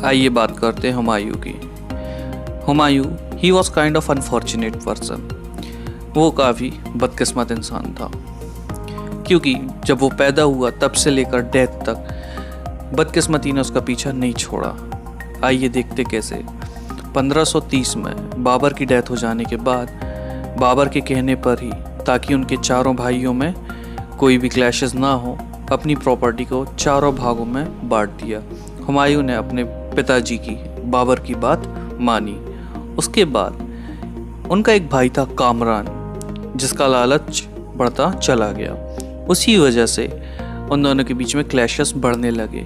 आइए बात करते हैं हुमायूं की। Humayun he was kind of unfortunate person. वो काफ़ी बदकिस्मत इंसान था, क्योंकि जब वो पैदा हुआ तब से लेकर डेथ तक बदकिस्मती ने उसका पीछा नहीं छोड़ा। आइए देखते कैसे। 1530 में बाबर की डेथ हो जाने के बाद बाबर के कहने पर ही, ताकि उनके चारों भाइयों में कोई भी क्लैशेस ना हो, अपनी प्रॉपर्टी को चारों भागों में बांट दिया। हुमायूं ने अपने पिताजी की, बाबर की बात मानी। उसके बाद उनका एक भाई था कामरान, जिसका लालच बढ़ता चला गया। उसी वजह से उन दोनों के बीच में क्लैशेस बढ़ने लगे।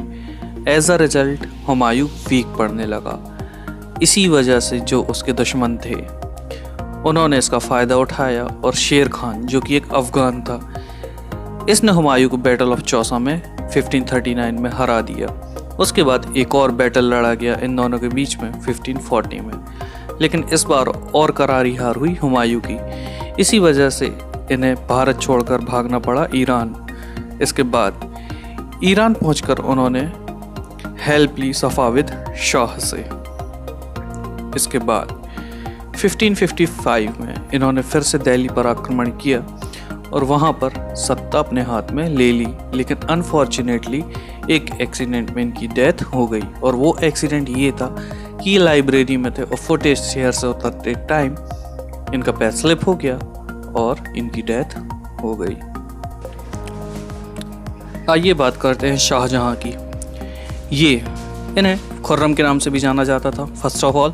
As a result Humayun weak पड़ने लगा। इसी वजह से जो उसके दुश्मन थे उन्होंने इसका फ़ायदा उठाया और शेर खान, जो कि एक अफ़गान था, इसने हुमायूं को बैटल ऑफ चौसा में 1539 में हरा दिया। उसके बाद एक और बैटल लड़ा गया इन दोनों के बीच में 1540 में, लेकिन इस बार और करारी हार हुई हुमायूं की। इसी वजह से इन्हें भारत छोड़कर भागना पड़ा ईरान। इसके बाद ईरान पहुंचकर उन्होंने हेल्प ली सफाविद शाह से। इसके बाद 1555 में इन्होंने फिर से दिल्ली पर आक्रमण किया और वहाँ पर सत्ता अपने हाथ में ले ली, लेकिन अनफॉर्चुनेटली एक एक्सीडेंट में इनकी डेथ हो गई। और वो एक्सीडेंट ये था कि ये लाइब्रेरी में थे और फुटेज शेयर से उतरते टाइम इनका पैर स्लिप हो गया और इनकी डेथ हो गई। आइए बात करते हैं शाहजहां की। ये इन्हें खुर्रम के नाम से भी जाना जाता था फर्स्ट ऑफ ऑल,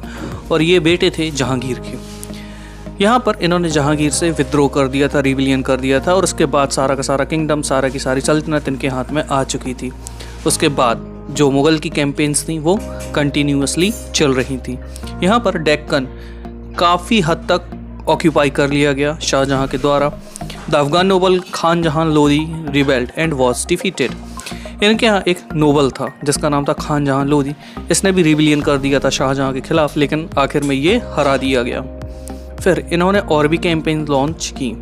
और ये बेटे थे जहांगीर के। यहाँ पर इन्होंने जहांगीर से विद्रोह कर दिया था, रिबिलियन कर दिया था, और उसके बाद सारा का सारा किंगडम, सारा की सारी सल्तनत इनके हाथ में आ चुकी थी। उसके बाद जो मुग़ल की कैंपेन्स थी वो कंटिन्यूसली चल रही थी। यहाँ पर डेक्कन काफ़ी हद तक ऑक्यूपाई कर लिया गया शाहजहां के द्वारा। द अफगान नोबल खान जहां Lodi rebelled and was defeated. इनके यहाँ एक नोबल था जिसका नाम था खान जहां लोदी। इसने भी रिबिलियन कर दिया था शाहजहां के खिलाफ, लेकिन आखिर में ये हरा दिया गया। फिर इन्होंने और भी कैंपेन लॉन्च की।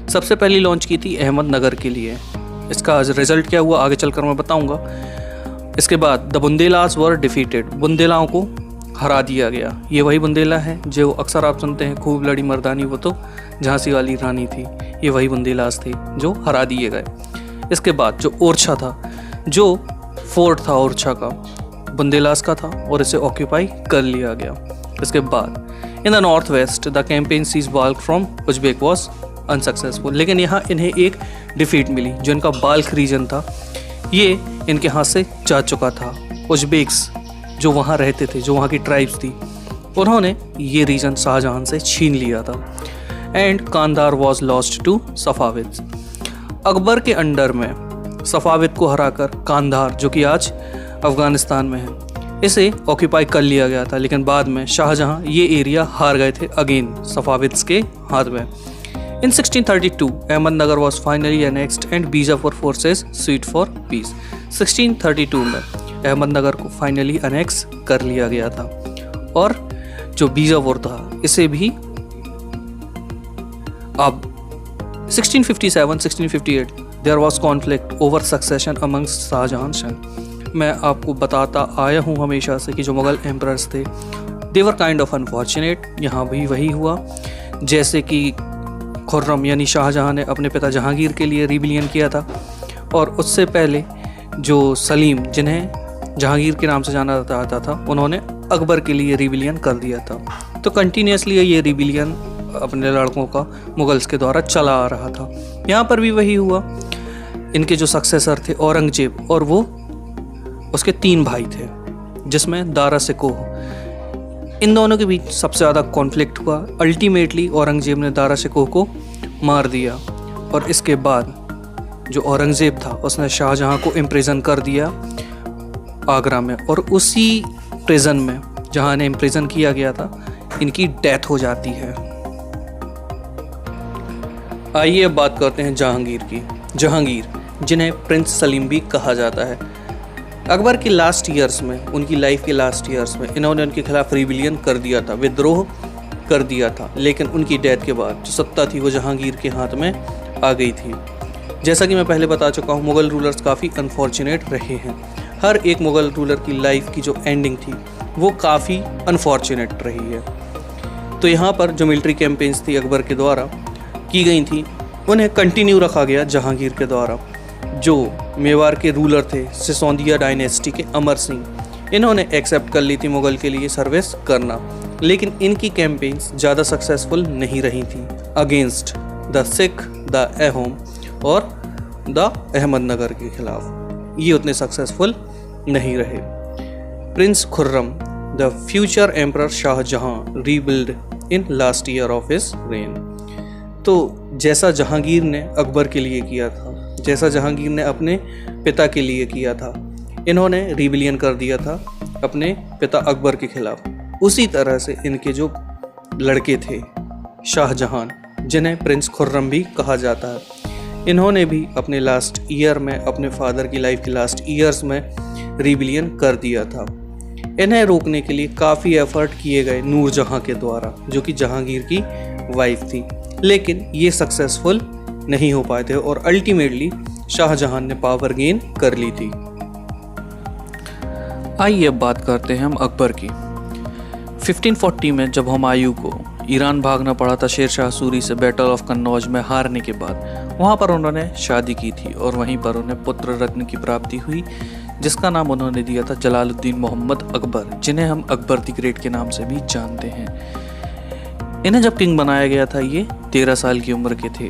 सबसे पहली लॉन्च की थी अहमदनगर के लिए। इसका रिजल्ट क्या हुआ आगे चलकर मैं बताऊंगा। इसके बाद द बुंदेलास वर डिफीटेड। बुंदेलाओं को हरा दिया गया। ये वही बुंदेला है जो अक्सर आप सुनते हैं, खूब लड़ी मर्दानी वो तो झांसी वाली रानी थी। ये वही बुंदेलास थे जो हरा दिए गए। इसके बाद जो ओरछा था, जो फोर्ट था ओरछा का, बुंदेलास का था और इसे ऑक्यूपाई कर लिया गया। इसके बाद in the north west the campaign seize Balkh from Uzbek was unsuccessful. लेकिन यहाँ इन्हें एक डिफीट मिली। जो इनका बाल्ख रीजन था ये इनके हाथ से जा चुका था। उज्बेक्स जो वहाँ रहते थे, जो वहाँ की ट्राइब्स थी, उन्होंने ये रीजन शाहजहां से छीन लिया था। And Kandahar was lost to Safavid. Akbar के अंडर में सफाविद को हराकर कांधार, जो कि आज अफगानिस्तान में है, इसे ऑक्यूपाई कर लिया गया था। लेकिन बाद में शाहजहां ये एरिया हार गए थे अगेन सफाविद्स के हाथ में। इन 1632 Ahmednagar was finally annexed and Bijapur forces sweet for piece. 1632 में अहमदनगर को फाइनली अनेक्स कर लिया गया था और जो बीजापुर था इसे भी अब 1657-1658 there was conflict over succession amongst Shahjahan son. मैं आपको बताता आया हूँ हमेशा से कि जो मुग़ल एम्परर्स थे दे वर काइंड ऑफ अनफॉर्चुनेट। यहाँ भी वही हुआ जैसे कि खुर्रम यानी शाहजहां ने अपने पिता जहांगीर के लिए रिबिलियन किया था, और उससे पहले जो सलीम, जिन्हें जहांगीर के नाम से जाना जाता था, उन्होंने अकबर के लिए रिबिलियन कर दिया था। तो कंटिन्यूसली ये रिबिलियन अपने लड़कों का मुगल्स के द्वारा चला आ रहा था। यहाँ पर भी वही हुआ। इनके जो सक्सेसर थे औरंगजेब, और वो उसके 3 भाई थे जिसमें दारा सिकोह, इन दोनों के बीच सबसे ज़्यादा कॉन्फ्लिक्ट हुआ। अल्टीमेटली औरंगजेब ने दारा सिकोह को मार दिया और इसके बाद जो औरंगजेब था उसने शाहजहां को इम्प्रिजन कर दिया आगरा में, और उसी प्रिजन में जहां इन्हें इम्प्रिजन किया गया था इनकी डेथ हो जाती है। आइए अब बात करते हैं जहांगीर की। जहांगीर, जिन्हें प्रिंस सलीम भी कहा जाता है, अकबर के लास्ट ईयर्स में, उनकी लाइफ के लास्ट ईयर्स में इन्होंने उनके खिलाफ रिबिलियन कर दिया था, विद्रोह कर दिया था। लेकिन उनकी डेथ के बाद जो सत्ता थी वो जहांगीर के हाथ में आ गई थी। जैसा कि मैं पहले बता चुका हूँ, मुग़ल रूलर्स काफ़ी अनफॉर्चुनेट रहे हैं। हर एक मुग़ल रूलर की लाइफ की जो एंडिंग थी वो काफ़ी अनफॉर्चुनेट रही है। तो यहाँ पर जो मिलिट्री कैंपेन्स थी अकबर के द्वारा की गई थी उन्हें कंटिन्यू रखा गया जहांगीर के द्वारा। जो मेवाड़ के रूलर थे सिसोदिया डायनेस्टी के अमर सिंह, इन्होंने एक्सेप्ट कर ली थी मुग़ल के लिए सर्विस करना, लेकिन इनकी कैंपेन्स ज़्यादा सक्सेसफुल नहीं रही थी against the Sikh, the Ahom और द अहमदनगर के खिलाफ। ये उतने सक्सेसफुल नहीं रहे। Prince Khurram the future emperor Shahjahan rebelled in last year of his reign. तो जैसा जहांगीर ने अकबर के लिए किया था, जैसा जहांगीर ने अपने पिता के लिए किया था, इन्होंने रिबिलियन कर दिया था अपने पिता अकबर के खिलाफ। उसी तरह से इनके जो लड़के थे शाहजहां, जिन्हें प्रिंस खुर्रम भी कहा जाता है, इन्होंने भी अपने लास्ट ईयर में, अपने फादर की लाइफ के लास्ट ईयर्स में रिबिलियन कर दिया था। इन्हें रोकने के लिए काफ़ी एफर्ट किए गए नूरजहां के द्वारा, जो कि जहांगीर की वाइफ थी, लेकिन ये सक्सेसफुल नहीं हो पाए थे और अल्टीमेटली शाहजहां ने पावर गेन कर ली थी। आइए अब बात करते हैं हम अकबर की। 1540 में जब हुमायूं को ईरान भागना पड़ा था शेर शाह सूरी से बैटल ऑफ कन्नौज में हारने के बाद, वहाँ पर उन्होंने शादी की थी और वहीं पर उन्हें पुत्र रत्न की प्राप्ति हुई, जिसका नाम उन्होंने दिया था जलालुद्दीन मोहम्मद अकबर, जिन्हें हम अकबर द ग्रेट के नाम से भी जानते हैं। इन्हें जब किंग बनाया गया था ये 13 साल की उम्र के थे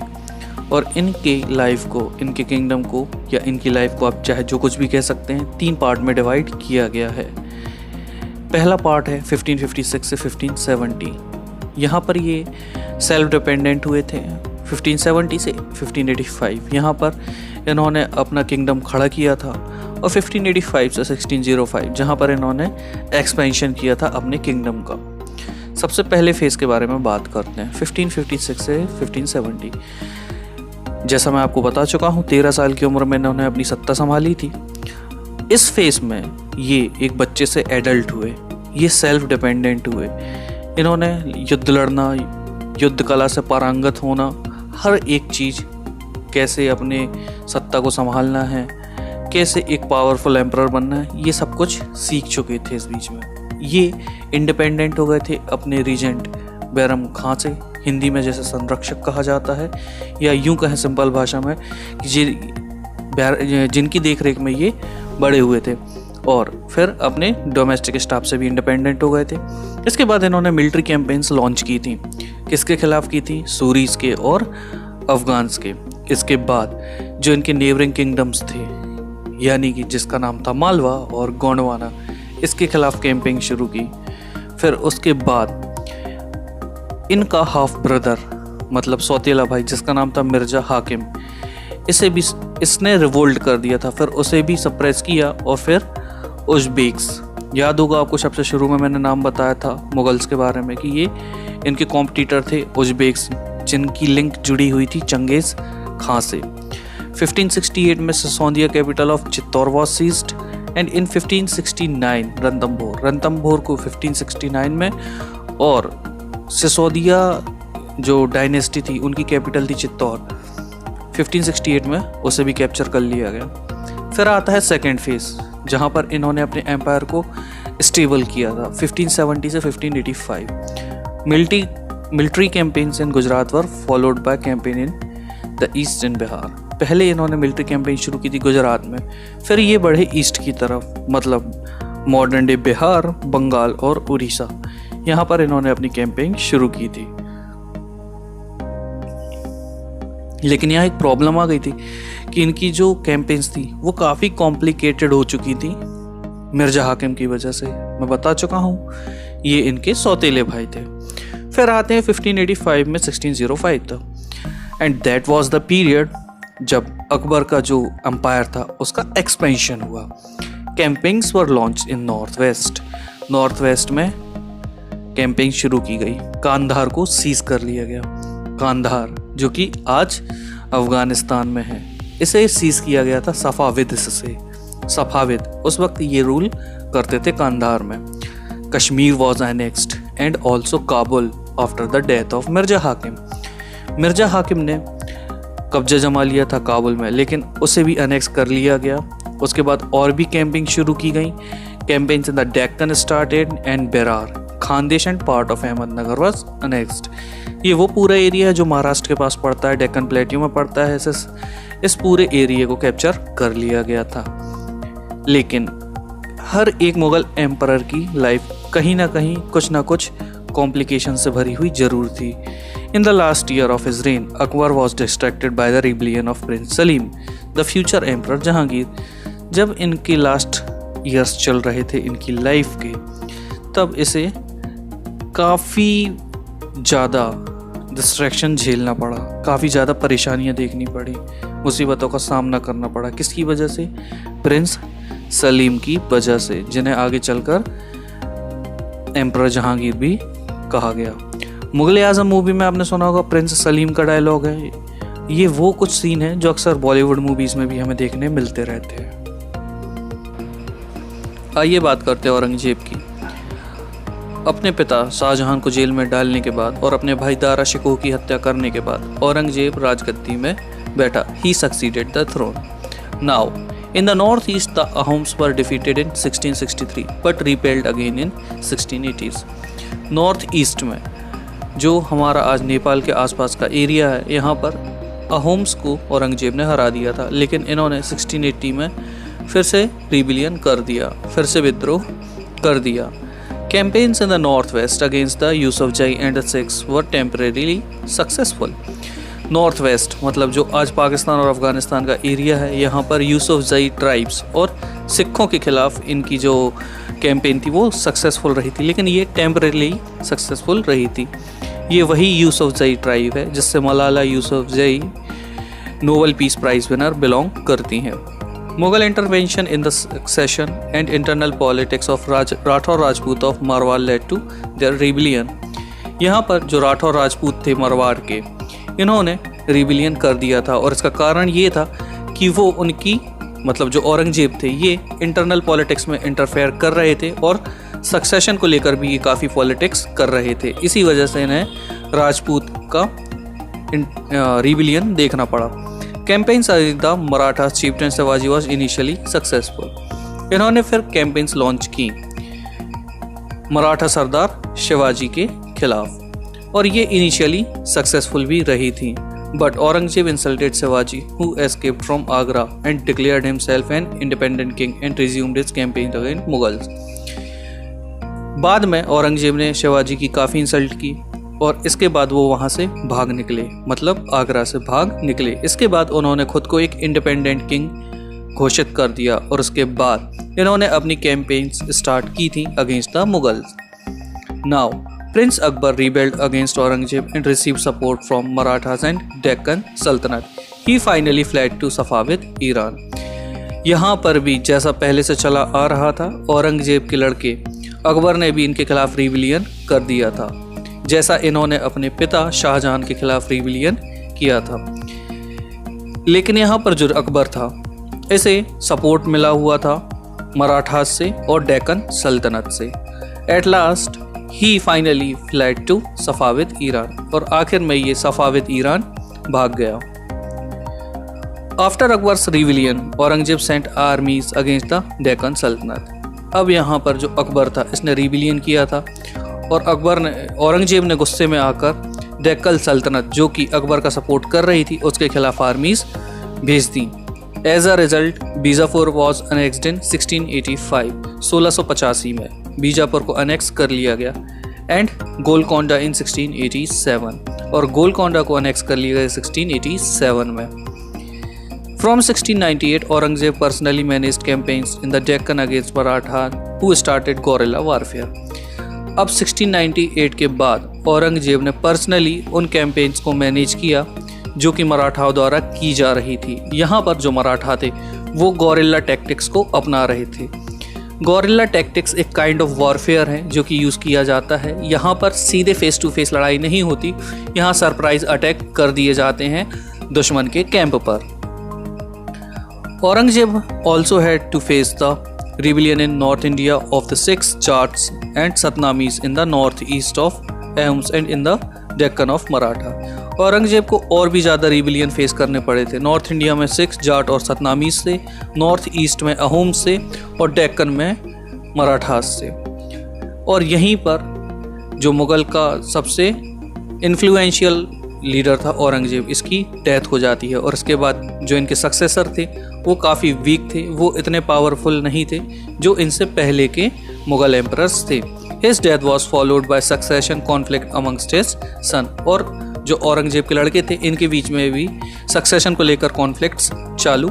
और इनके लाइफ को, इनके किंगडम को या इनकी लाइफ को आप चाहे जो कुछ भी कह सकते हैं, 3 पार्ट में डिवाइड किया गया है। पहला पार्ट है 1556 से 1570। यहाँ पर ये सेल्फ डिपेंडेंट हुए थे। 1570 से 1585 यहाँ पर इन्होंने अपना किंगडम खड़ा किया था और 1585 से 1605 जहाँ पर इन्होंने एक्सपेंशन किया था अपने किंगडम का। सबसे पहले फेज़ के बारे में बात करते हैं 1556 से 1570। जैसा मैं आपको बता चुका हूँ 13 साल की उम्र में इन्होंने अपनी सत्ता संभाली थी। इस फेज़ में ये एक बच्चे से एडल्ट हुए, ये सेल्फ डिपेंडेंट हुए। इन्होंने युद्ध लड़ना, युद्ध कला से पारंगत होना, हर एक चीज़, कैसे अपने सत्ता को संभालना है, कैसे एक पावरफुल एम्परर बनना है, ये सब कुछ सीख चुके थे। इस बीच में ये इंडिपेंडेंट हो गए थे अपने रीजेंट बैरम खां से, हिंदी में जैसे संरक्षक कहा जाता है, या यूं कहें सिंपल भाषा में जिनकी देखरेख में ये बड़े हुए थे। और फिर अपने डोमेस्टिक स्टाफ से भी इंडिपेंडेंट हो गए थे। इसके बाद इन्होंने मिलिट्री कैंपेन्स लॉन्च की थी। किसके खिलाफ की थी? सूरीज के और अफगान्स के। इसके बाद जो इनके नेबरिंग किंगडम्स थे, यानी कि जिसका नाम था मालवा और गोंडवाना, इसके खिलाफ कैंपेन शुरू की। फिर उसके बाद इनका हाफ ब्रदर, मतलब सौतेला भाई, जिसका नाम था मिर्जा हाकिम, इसने रिवोल्ट कर दिया था। फिर उसे भी सप्रेस किया। और फिर उज़्बेक्स, याद होगा आपको सबसे शुरू में मैंने नाम बताया था मुगल्स के बारे में कि ये इनके कॉम्पिटिटर थे उज़्बेक्स, जिनकी लिंक जुड़ी हुई थी चंगेज़ खां से। 1568 में Sisodia capital of Chittor was seized and in 1569 Ranthambore को 1569 में, और सिसोदिया जो डायनेस्टी थी उनकी कैपिटल थी चित्तौड़, 1568 में उसे भी कैप्चर कर लिया गया। फिर आता है सेकेंड फेज, जहाँ पर इन्होंने अपने एम्पायर को स्टेबल किया था 1570 से 1585। Military campaigns in Gujarat were followed by campaign in the east in Bihar. पहले इन्होंने मिलिट्री कैंपेन शुरू की थी गुजरात में, फिर ये बढ़े ईस्ट की तरफ, मतलब मॉडर्न डे बिहार, बंगाल और उड़ीसा। यहाँ पर इन्होंने अपनी कैंपेन शुरू की थी। लेकिन यहाँ एक प्रॉब्लम आ गई थी कि इनकी जो कैंपेन्स थी वो काफ़ी कॉम्प्लिकेटेड हो चुकी थी मिर्जा हाकिम की वजह से। मैं बता चुका हूँ ये इनके सौतेले भाई थे। फिर आते हैं 1585 में 1605 तक, and that was the period जब अकबर का जो एम्पायर था उसका एक्सपेंशन हुआ। Campaigns were launch in north west में कैंपेन शुरू की गई। कांधार को सीज कर लिया गया। कांधार जो कि आज अफगानिस्तान में है, इसे सीज किया गया था सफाविद से। सफाविद उस वक्त ये रूल करते थे कांधार में। Kashmir was annexed and also Kabul after the death of Mirza हाकिम। मिर्जा हाकिम ने कब्जा जमा लिया था काबुल में, लेकिन उसे भी अनेक्स कर लिया गया उसके बाद और भी कैंपिंग शुरू की गई। Campaigns in the Deccan started and Berar, Khandesh and part of Ahmednagar was annexed. ये वो पूरा एरिया है जो महाराष्ट्र के पास पड़ता है, डेक्कन प्लेट्यू में पड़ता है। इस पूरे एरिया को कैप्चर कर लिया गया था। लेकिन हर एक मुगल एम्परर की लाइफ कहीं ना कहीं कुछ ना कुछ कॉम्प्लिकेशन से भरी हुई जरूर थी। In the last year of his rain Akbar was distracted by the rebellion of Prince Salim, the future emperor Jahangir. जब इनके लास्ट ईयर्स चल रहे थे इनकी लाइफ के, तब इसे काफ़ी ज़्यादा डिस्ट्रैक्शन झेलना पड़ा, काफ़ी ज़्यादा परेशानियां देखनी पड़ी, मुसीबतों का सामना करना पड़ा। किसकी वजह से? प्रिंस सलीम की वजह से, जिन्हें आगे चलकर एम्परर जहांगीर भी कहा गया। मुगल आजम मूवी में आपने सुना होगा प्रिंस सलीम का डायलॉग है। ये वो कुछ सीन है जो अक्सर बॉलीवुड मूवीज़ में भी हमें देखने मिलते रहते हैं। आइए बात करते हैं औरंगजेब की। अपने पिता शाहजहां को जेल में डालने के बाद और अपने भाई दारा शिकोह की हत्या करने के बाद औरंगजेब राजगद्दी में बैठा। He succeeded the throne. Now in the north east the Ahoms were defeated in 1663 but repelled again in 1680s। North east में जो हमारा आज नेपाल के आसपास का एरिया है, यहाँ पर अहोम्स को औरंगजेब ने हरा दिया था, लेकिन इन्होंने 1680 में फिर से रिबिलियन कर दिया, फिर से विद्रोह कर दिया। Campaigns in the northwest against the Yusufzai and the Sikhs were temporarily successful. North west मतलब जो आज पाकिस्तान और अफ़गानिस्तान का एरिया है, यहाँ पर यूसुफजई ट्राइब्स और सिखों के खिलाफ इनकी जो कैंपेन थी वो सक्सेसफुल रही थी, लेकिन ये टेम्परेली सक्सेसफुल रही थी। ये वही यूसुफजई ट्राइब है जिससे Malala Yusufzai Nobel peace prize winner belong करती हैं। Mughal intervention in the succession and internal politics of Rathore Rajput of Marwar led to their rebellion. यहाँ पर जो राठौर राजपूत थे मारवाड़ के, इन्होंने रिबिलियन कर दिया था और इसका कारण ये था कि वो उनकी मतलब जो औरंगजेब थे ये इंटरनल पॉलिटिक्स में इंटरफेयर कर रहे थे और सक्सेशन को लेकर भी ये काफ़ी पॉलिटिक्स कर रहे थे। इसी वजह से इन्हें राजपूत का रिबिलियन देखना पड़ा। Campaigns against the Maratha chieftain Shivaji was initially successful. इन्होंने फिर कैंपेन्स लॉन्च की मराठा सरदार शिवाजी के खिलाफ और ये इनिशियली सक्सेसफुल भी रही थी। But Aurangzeb insulted Shivaji who escaped from Agra and declared himself an independent king and resumed his campaign against Mughals. बाद में औरंगजेब ने शिवाजी की काफ़ी इंसल्ट की और इसके बाद वो वहाँ से भाग निकले, मतलब आगरा से भाग निकले। इसके बाद उन्होंने खुद को एक इंडिपेंडेंट किंग घोषित कर दिया और उसके बाद इन्होंने अपनी कैंपेन्स स्टार्ट की थी against the Mughals. Now Prince Akbar rebelled against Aurangzeb and received support from Marathas and Deccan Sultanate. He finally fled to Safavid, Iran. यहाँ पर भी जैसा पहले से चला आ रहा था, औरंगजेब के लड़के अकबर ने भी इनके खिलाफ रिबिलियन कर दिया था, जैसा इन्होंने अपने पिता शाहजहां के खिलाफ रिबिलियन किया था। लेकिन यहाँ पर जो अकबर था, इसे सपोर्ट मिला हुआ था मराठास से और डेक्कन सल्तनत से। At last he finally fled to Safavid Iran और आखिर में ये सफाविद ईरान भाग गया। After Akbar's rebellion Aurangzeb sent armies against the Deccan सल्तनत। अब यहाँ पर जो अकबर था इसने रिबिलियन किया था और औरंगजेब ने गुस्से में आकर डेक्कन सल्तनत जो कि अकबर का सपोर्ट कर रही थी उसके खिलाफ आर्मीज भेज दी। As a result Bijapur was annexed in 1685। 1685 में बीजापुर को अनेक्स कर लिया गया एंड गोलकोंडा इन 1687 और गोलकोंडा को अनेक्स कर लिया गया 1687 में। From 1698 Aurangzeb personally managed campaigns in the Deccan against Maratha who started gorilla warfare. अब 1698 के बाद औरंगजेब ने पर्सनली उन कैंपेन्स को मैनेज किया जो कि मराठाओं द्वारा की जा रही थी। यहाँ पर जो मराठा थे वो गोरिल्ला टैक्टिक्स को अपना रहे थे। गोरिल्ला टैक्टिक्स एक काइंड ऑफ वॉरफेयर है जो कि यूज़ किया जाता है। यहाँ पर सीधे फेस टू फेस लड़ाई नहीं होती, यहाँ सरप्राइज अटैक कर दिए जाते हैं दुश्मन के कैंप पर। Aurangzeb also had to face the rebellion in north India of the Sikhs Jats and Satnamis in the north east of Ahoms and in the Deccan of Maratha. Aurangzeb को और भी ज़्यादा रिबिलियन फेस करने पड़े थे। नॉर्थ इंडिया में सिख्स, जाट और सतनामीज से, नॉर्थ ईस्ट में अहोम से और डेक्कन में मराठास से। और यहीं पर जो मुग़ल का सबसे इन्फ्लुएंशियल लीडर था औरंगजेब, इसकी डेथ हो जाती है। और इसके बाद जो इनके सक्सेसर थे वो काफ़ी वीक थे, वो इतने पावरफुल नहीं थे जो इनसे पहले के मुग़ल एम्परर्स थे। His death was followed by succession conflict amongst his son. और जो औरंगजेब के लड़के थे इनके बीच में भी सक्सेशन को लेकर कॉन्फ्लिक्ट्स चालू